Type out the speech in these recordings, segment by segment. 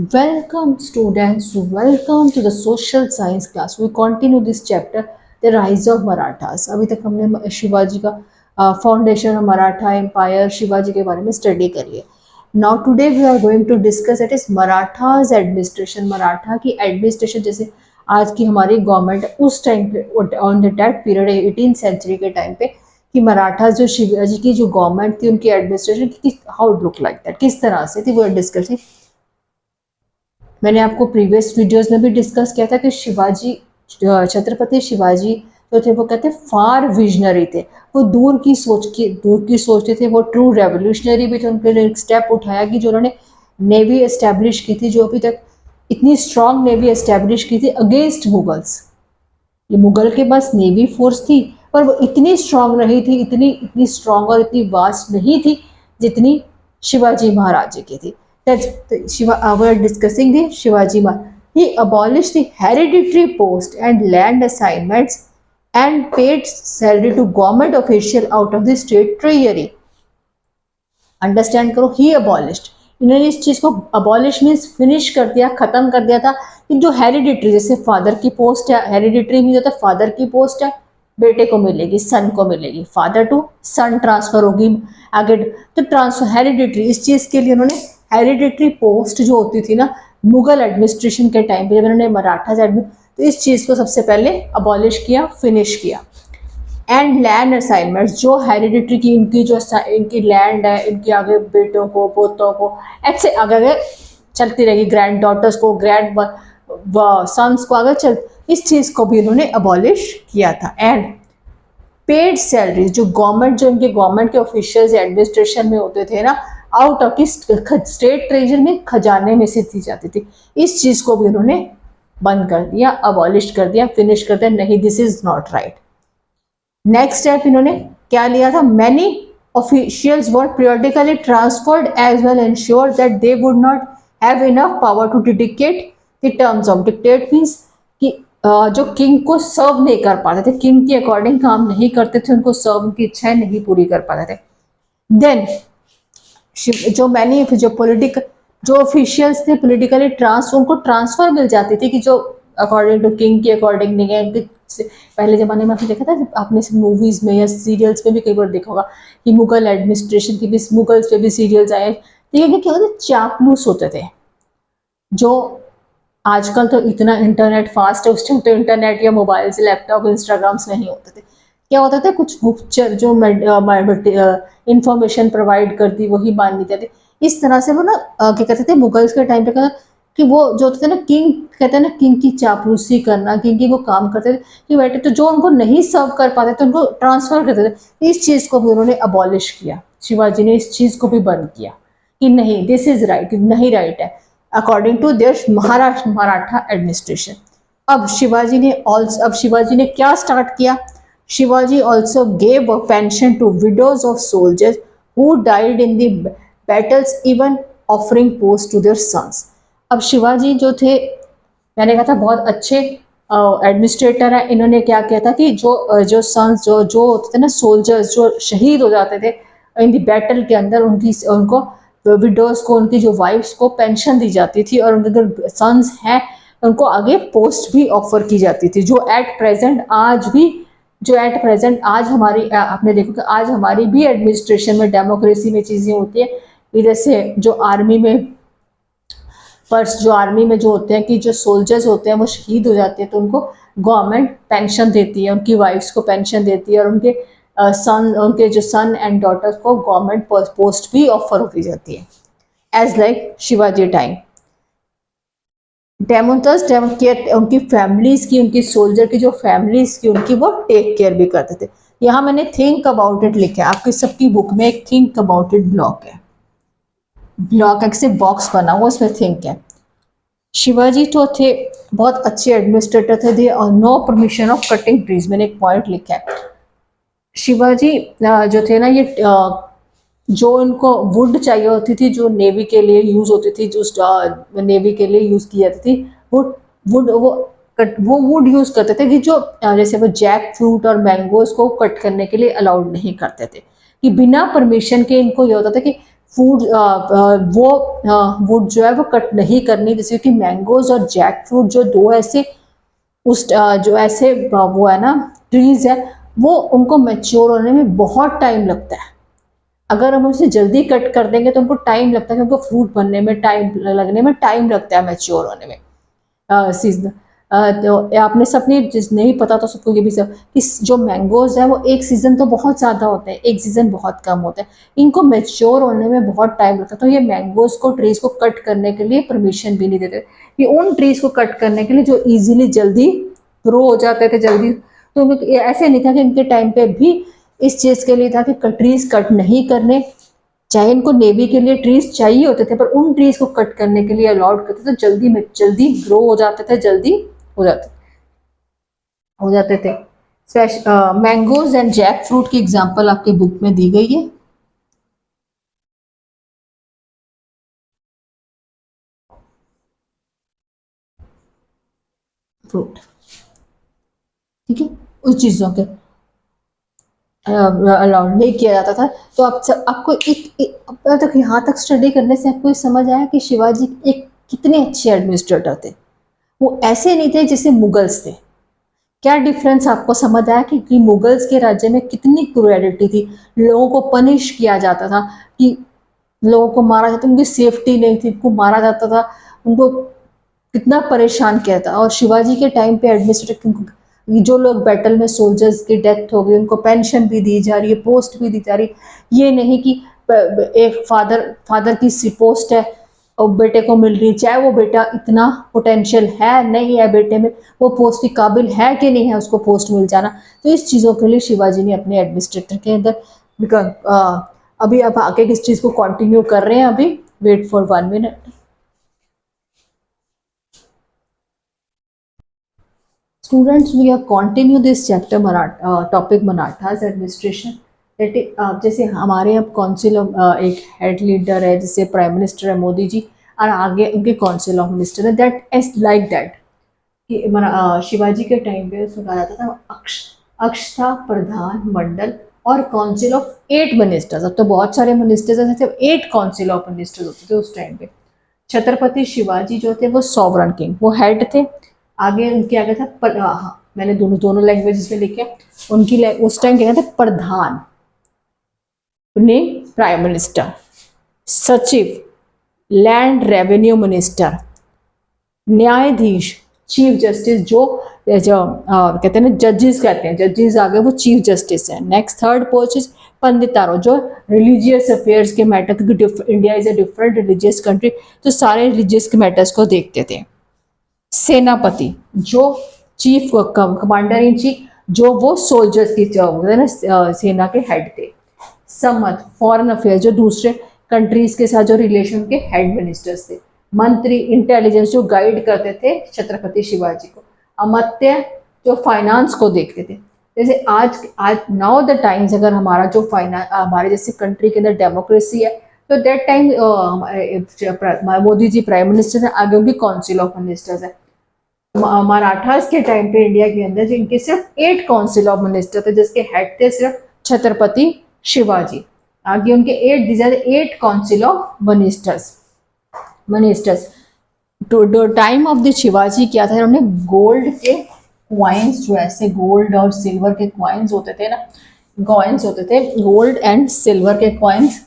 Welcome students, welcome to the social science class. We continue this chapter, the rise of Marathas. अभी तक हमने शिवाजी का foundation of Maratha empire, Shivaji के बारे में स्टडी करी है. Now today we are going to discuss it is Marathas administration. Maratha की एडमिनिस्ट्रेशन जैसे आज की हमारी गवर्नमेंट उस टाइम पे on the that period 18th century के टाइम पे कि मराठा जो शिवाजी की जो गवर्नमेंट थी उनकी एडमिनिस्ट्रेशन की हाउ लुक लाइक दैट, किस तरह से थी वो डिस्कस. मैंने आपको प्रीवियस वीडियोस में भी डिस्कस किया था कि शिवाजी, छत्रपति शिवाजी जो थे वो कहते फार विजनरी थे. वो दूर की सोचते थे. वो ट्रू रेवोल्यूशनरी भी थे. उनके लिए एक स्टेप उठाया कि जो उन्होंने नेवी एस्टेब्लिश की थी, जो अभी तक इतनी स्ट्रांग नेवी एस्टेब्लिश की थी अगेंस्ट मुगल्स. ये मुगल के पास नेवी फोर्स थी पर वो इतनी स्ट्रांग नहीं थी, इतनी स्ट्रांग और इतनी वास्ट नहीं थी जितनी शिवाजी महाराज की थी. We are discussing the Shivaji Maharaj. He abolished the hereditary post and land assignments and paid salary to government official out of the state treasury. Understand करो, he abolished. इन्होंने इस चीज को abolish means finish कर दिया, खत्म कर दिया था कि जो hereditary, जैसे फादर की पोस्ट है, hereditary मीन होता है फादर की पोस्ट है, बेटे को मिलेगी, सन को मिलेगी, फादर टू सन ट्रांसफर होगी आगे. तो ट्रांसफर हेरिडिटरी, इस चीज के लिए उन्होंने हेरिडिटरी पोस्ट जो होती थी ना मुगल एडमिनिस्ट्रेशन के टाइम पे, जब उन्होंने मराठा तो इस चीज को सबसे पहले अबॉलिश किया, फिनिश किया. एंड लैंड असाइनमेंट्स, जो हेरिडिटरी की इनकी लैंड है, इनके आगे बेटों को, पोतों को, ऐसे आगे चलती रहेगी, ग्रैंड डॉटर्स को, ग्रैंड सन्स को आगे चल, इस चीज को भी उन्होंने अबॉलिश किया था. एंड पेड सैलरीज, जो इनके गवर्नमेंट के ऑफिशियल्स एडमिनिस्ट्रेशन में होते थे ना, आउट ऑफ स्टेट ट्रेजर में, खजाने में से दी जाती थी, इस चीज को भी उन्होंने बंद कर दिया, अबॉलिश कर दिया, फिनिश कर दिया. नहीं, this is not right. Next step इन्होंने क्या लिया था? Many officials were periodically transferred as well ensure that they would not have enough power to dictate the terms of. Dictate means कि जो किंग को सर्व नहीं कर पाते थे, किंग के अकॉर्डिंग काम नहीं करते थे, उनको सर्व की इच्छाएं नहीं पूरी कर पाते थे. देन जो ऑफिशियल्स थे पॉलिटिकली उनको ट्रांसफर मिल जाती थी कि जो अकॉर्डिंग टू किंग के अकॉर्डिंग नहीं है. पहले जमाने में आपने देखा था, आपने मूवीज में या सीरियल्स में भी कई बार देखा होगा कि मुगल एडमिनिस्ट्रेशन की भी, मुगल्स पे भी सीरियल्स आए. देखिए क्या होता है, चापलूस होते थे. जो आजकल तो इतना इंटरनेट फास्ट है, उस टाइम तो इंटरनेट या मोबाइल से, लैपटॉप, इंस्टाग्राम्स नहीं होते थे. क्या होता था, कुछ गुप्तचर जो इंफॉर्मेशन प्रोवाइड करती वही मान लेते थे. इस तरह से वो ना क्या कहते थे मुगल्स के टाइम पे कि वो जो होते थे ना, किंग कहते हैं ना, किंग की चापलूसी करना, किंग की वो काम करते थे कि बेटे तो जो उनको नहीं सर्व कर पाते थे उनको ट्रांसफर करते थे. इस चीज को भी उन्होंने अबॉलिश किया. शिवाजी ने इस चीज को भी बंद किया कि नहीं, दिस इज राइट, नहीं राइट है according to their Maratha administration. अब शिवाजी ने क्या स्टार्ट किया? Shivaji also gave a pension to widows of soldiers who died in the battles, even offering posts to their sons. अब शिवाजी जो थे, मैंने कहा था बहुत अच्छे एडमिनिस्ट्रेटर है. इन्होंने क्या किया था कि जो सन्स जो होते थे ना, सोल्जर्स जो शहीद हो जाते थे इन द बैटल के अंदर, उनको विडोज को, उनकी जो वाइफ्स को पेंशन दी जाती थी और उनके जो सन्स हैं उनको आगे पोस्ट भी ऑफर की जाती थी. जो एट प्रेजेंट आज हमारी, आपने देखो कि आज हमारी भी एडमिनिस्ट्रेशन में, डेमोक्रेसी में चीज़ें होती है. इधर से जो आर्मी में जो होते हैं कि जो सोल्जर्स होते हैं वो शहीद हो जाते हैं तो उनको गवर्नमेंट पेंशन देती है, उनकी वाइफ्स को पेंशन देती है और उनके जो सन एंड डॉटर्स को गवर्नमेंट पोस्ट भी ऑफर की जाती है. एज लाइक शिवाजी टाइम उनकी फैमिलीज की, उनकी सोल्जर की जो फैमिलीज की, उनकी वो टेक केयर भी करते थे. यहाँ मैंने थिंक अबाउट इट लिखा है. आपकी सबकी बुक में एक थिंक अबाउट इट ब्लॉक है, ब्लॉक एक से बॉक्स बना हुआ, उसमें थिंक है. शिवाजी तो थे बहुत अच्छे एडमिनिस्ट्रेटर थे. दे और no permission of cutting trees, मैंने एक पॉइंट लिखा है. शिवाजी जो थे ना, ये जो उनको वुड चाहिए होती थी, जो नेवी के लिए यूज होती थी, जो नेवी के लिए यूज की जाती थी, वो वुड यूज करते थे कि जो जैसे वो जैक फ्रूट और मैंगोज को कट करने के लिए अलाउड नहीं करते थे कि बिना परमिशन के. इनको ये होता था कि फूड वुड जो है वो कट नहीं करनी, जैसे कि मैंगोज और जैक फ्रूट जो दो ऐसे जो ऐसे वो है ना ट्रीज है, वो उनको मैच्योर होने में बहुत टाइम लगता है। अगर हम उसे जल्दी कट कर देंगे तो उनको टाइम लगता है, क्योंकि फ्रूट बनने में टाइम लगने में टाइम लगता है मैच्योर होने में। सीजन तो आपने सबने जिस नहीं पता तो सबको ये भी सब कि जो मैंगोज है वो एक सीज़न तो बहुत ज़्यादा होते हैं, एक सीज़न बहुत कम होता है, इनको मैच्योर होने में बहुत टाइम लगता है। तो ये मैंगोज को ट्रीज को कट करने के लिए परमिशन भी नहीं देते, ये उन ट्रीज को कट करने के लिए जो इजीली जल्दी ग्रो हो जाते थे जल्दी। तो ऐसे नहीं था कि इनके टाइम पे भी इस चीज़ के लिए था कि ट्रीज कट नहीं करने, चाहे इनको नेवी के लिए ट्रीज चाहिए होते थे, पर उन ट्रीज को कट करने के लिए अलाउड करते थे, जल्दी में जल्दी ग्रो हो जाते थे, जल्दी हो जाते हो जाते थे। मैंगोज एंड जैक फ्रूट की एग्जांपल आपके बुक में दी गई है। फ्रूट, ठीक है, उस चीजों के अलाउड नहीं किया जाता था। तो आपको अब तक यहाँ तक स्टडी करने से आपको समझ आया कि शिवाजी एक कितने अच्छे एडमिनिस्ट्रेटर थे। वो ऐसे नहीं थे जैसे मुगल्स थे। क्या डिफरेंस आपको समझ आया कि मुगल्स के राज्य में कितनी क्रूएलिटी थी, लोगों को पनिश किया जाता था, कि लोगों को मारा जाता, उनकी सेफ्टी नहीं थी, उनको मारा जाता था, उनको कितना परेशान किया था। और शिवाजी के टाइम पे एडमिनिस्ट्रेटिव जो लोग बैटल में सोल्जर्स की डेथ हो गई उनको पेंशन भी दी जा रही है, पोस्ट भी दी जा रही है। ये नहीं कि एक फादर की पोस्ट है और बेटे को मिल रही, चाहे वो बेटा इतना पोटेंशियल है नहीं है बेटे में, वो पोस्ट के काबिल है कि नहीं है उसको पोस्ट मिल जाना। तो इस चीज़ों के लिए शिवाजी ने अपने एडमिनिस्ट्रेटर के अंदर अभी आप आगे किस चीज़ को कंटिन्यू कर रहे हैं, अभी wait for 1 minute. Students, we have continue this chapter topic Marathas administration. जैसे हमारे अब काउंसिल एक हेड लीडर है, जैसे प्राइम मिनिस्टर है मोदी जी, और आगे उनके काउंसिल ऑफ मिनिस्टर है, दैट इज लाइक दैट कि शिवाजी के टाइम पे उसमें कहा जाता था अक्षता प्रधान मंडल और काउंसिल ऑफ 8 मिनिस्टर्स। अब तो बहुत सारे मिनिस्टर्स हैं, 8 काउंसिल ऑफ मिनिस्टर्स होते थे उस टाइम पे। छत्रपति शिवाजी जो थे वो सॉवरन किंग, वो हेड थे। आगे उनके आगे था हाँ, मैंने दोनों लैंग्वेजेस में लिखे। उनकी उस टाइम क्या था, प्रधान ने प्राइम मिनिस्टर, सचिव लैंड रेवेन्यू मिनिस्टर, न्यायाधीश चीफ जस्टिस, जो कहते हैं ना जजेस कहते हैं, जजेस आगे वो चीफ जस्टिस है। नेक्स्ट थर्ड पोस्ट इज पंडितारो, जो रिलीजियस अफेयर्स के मैटर, क्योंकि India is a different religious country, तो सारे रिलीजियस के मैटर्स को देखते थे। सेनापति, जो चीफ कमांडर इन चीफ, जो वो सोल्जर्स की सेना के हेड थे। सम्मत, फॉरेन अफेयर्स, जो दूसरे कंट्रीज के साथ जो रिलेशन के हेड मिनिस्टर्स थे। मंत्री, इंटेलिजेंस, जो गाइड करते थे छत्रपति शिवाजी को। अमात्य, जो फाइनेंस को देखते थे। जैसे आज नाउ द टाइम्स, अगर हमारा जो हमारे जैसे कंट्री के अंदर डेमोक्रेसी है, तो that time Modi ji prime minister है, आगे उनकी काउंसिल ऑफ मिनिस्टर्स है। मराठास के टाइम पे इंडिया के अंदर जिनके सिर्फ 8 काउंसिल ऑफ मिनिस्टर थे, जिसके हेड थे सिर्फ छत्रपति शिवाजी, आगे उनके 8 council of ministers. To time of the Shivaji क्या था, उन्होंने गोल्ड के क्वाइंस, जो ऐसे गोल्ड और सिल्वर के क्वाइंस होते थे ना, कॉइन्स होते थे, गोल्ड एंड सिल्वर के coins,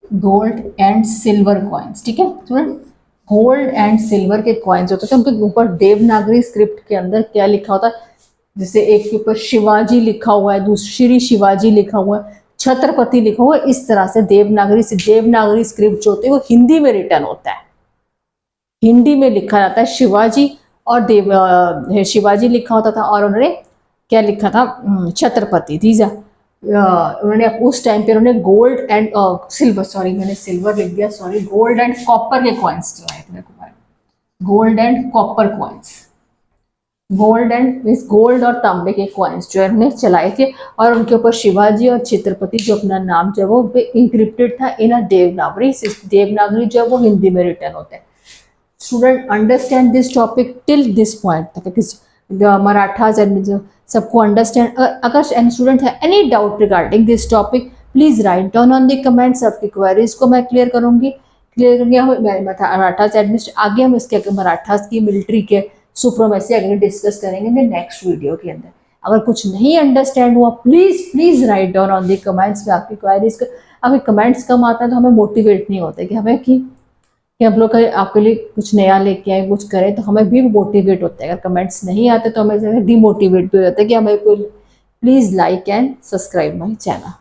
gold and silver coins, ठीक है स्टूडेंट, गोल्ड एंड सिल्वर के कॉइन्स होते थे। उनके ऊपर देवनागरी स्क्रिप्ट के अंदर क्या लिखा होता है, जैसे एक के ऊपर शिवाजी लिखा हुआ है, दूसरी शिवाजी लिखा हुआ है, छत्रपति लिखा हुआ है, इस तरह से देवनागरी स्क्रिप्ट जो होती है वो हिंदी में रिटर्न होता है, हिंदी में लिखा जाता है शिवाजी और शिवाजी लिखा होता था, और उन्होंने क्या लिखा था, छत्रपति। दीज उन्होंने उस टाइम पे उन्होंने गोल्ड एंड सिल्वर, सॉरी मैंने सिल्वर लिख दिया, सॉरी, गोल्ड एंड कॉपर के कॉइन्स चलाए थे, gold and copper coins, gold and means gold और तांबे के कॉइन्स जो उन्होंने चलाए थे, और उनके ऊपर शिवाजी और छत्रपति जो अपना नाम जो है वो इंक्रिप्टेड था इन अ देवनागरी। देवनागरी जो है वो हिंदी में रिटर्न होता है। Student understand this topic till this point तक, मराठास एंड सबको अंडरस्टैंड। अगर एनी स्टूडेंट है any doubt regarding this topic, please write down on the comments. आपकी क्वेरीज को मैं क्लियर करूँगी। मराठास एडमिनिस्ट्रेशन आगे हम इसके मराठास की मिलिट्री के सुप्रीमेसी आगे डिस्कस करेंगे नेक्स्ट वीडियो के अंदर। अगर कुछ नहीं अंडरस्टैंड हुआ please write down on the comments में आपकी क्वेरीज। आपके कमेंट्स कम आते हैं तो हमें मोटिवेट नहीं होते कि हमें कि हम लोग आपके लिए कुछ नया लेके आए, कुछ करें, तो हमें भी मोटिवेट होता है। अगर कमेंट्स नहीं आते तो हमें डिमोटिवेट भी हो जाता है कि हमें please like and subscribe my channel.